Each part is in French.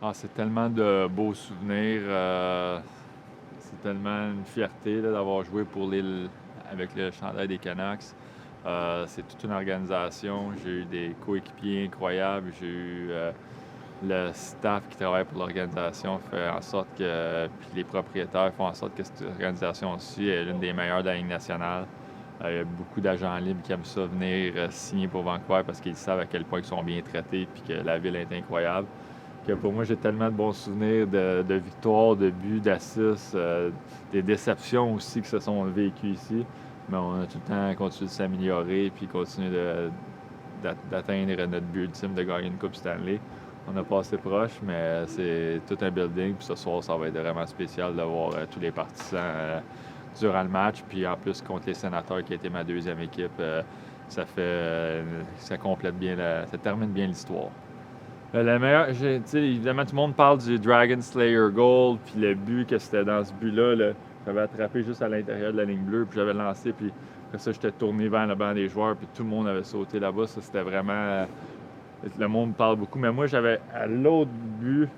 Ah, c'est tellement de beaux souvenirs. C'est tellement une fierté là, d'avoir joué avec le chandail des Canucks. C'est toute une organisation. J'ai eu des coéquipiers incroyables. J'ai eu le staff qui travaille pour l'organisation fait en sorte que, puis les propriétaires font en sorte que cette organisation-ci est l'une des meilleures de la Ligue nationale. Il y a beaucoup d'agents libres qui aiment ça venir signer pour Vancouver parce qu'ils savent à quel point ils sont bien traités puis que la ville est incroyable. Que pour moi, j'ai tellement de bons souvenirs de victoires, de buts, d'assists, des déceptions aussi qui se sont vécues ici. Mais on a tout le temps continué de s'améliorer puis continuer d'atteindre notre but ultime de gagner une Coupe Stanley. On a passé proche, mais c'est tout un building. Puis ce soir, ça va être vraiment spécial de voir tous les partisans durant le match. Puis en plus, contre les Sénateurs, qui a été ma deuxième équipe, ça complète bien, ça termine bien l'histoire. La meilleure, évidemment, tout le monde parle du Dragon Slayer Goal, puis le but que c'était dans ce but-là. Là, j'avais attrapé juste à l'intérieur de la ligne bleue, puis j'avais lancé, puis après ça, j'étais tourné vers le banc des joueurs, puis tout le monde avait sauté là-bas. Ça, c'était vraiment. Le monde parle beaucoup, mais moi, j'avais à l'autre but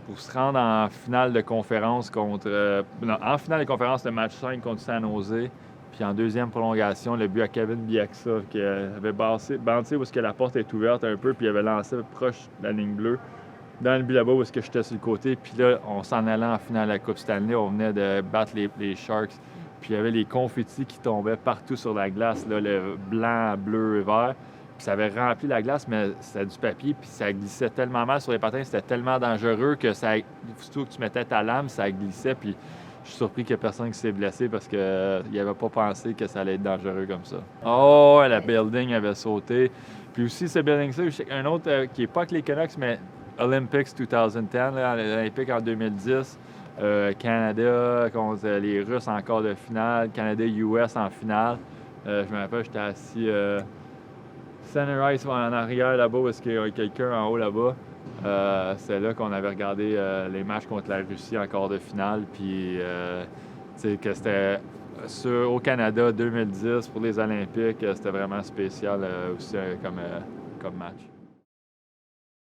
pour se rendre en finale de conférence en finale de conférence, le match 5 contre San Jose. Puis en deuxième prolongation, le but à Kevin Bieksa qui avait bandé où est-ce que la porte est ouverte un peu, puis il avait lancé proche de la ligne bleue. Dans le but là-bas où est-ce que j'étais sur le côté. Puis là, on s'en allait en finale de la Coupe Stanley. On venait de battre les Sharks. Puis il y avait les confettis qui tombaient partout sur la glace, là, le blanc, bleu et vert. Puis ça avait rempli la glace, mais c'était du papier, puis ça glissait tellement mal sur les patins, c'était tellement dangereux que surtout que tu mettais ta lame, ça glissait, puis je suis surpris qu'il n'y ait personne qui s'est blessé parce qu'il n'avait pas pensé que ça allait être dangereux comme ça. Oh, la building avait sauté. Puis aussi, ce building-là, un autre qui n'est pas avec les Canucks, mais Olympics 2010, là, l'Olympique en 2010. Canada contre les Russes en quart de finale, Canada-US en finale. Je me rappelle, j'étais assis Center Ice en arrière là-bas, où est-ce qu'il y a quelqu'un en haut là-bas. C'est là qu'on avait regardé les matchs contre la Russie en quart de finale. Puis, que c'était au Canada 2010 pour les Olympiques, c'était vraiment spécial aussi comme match.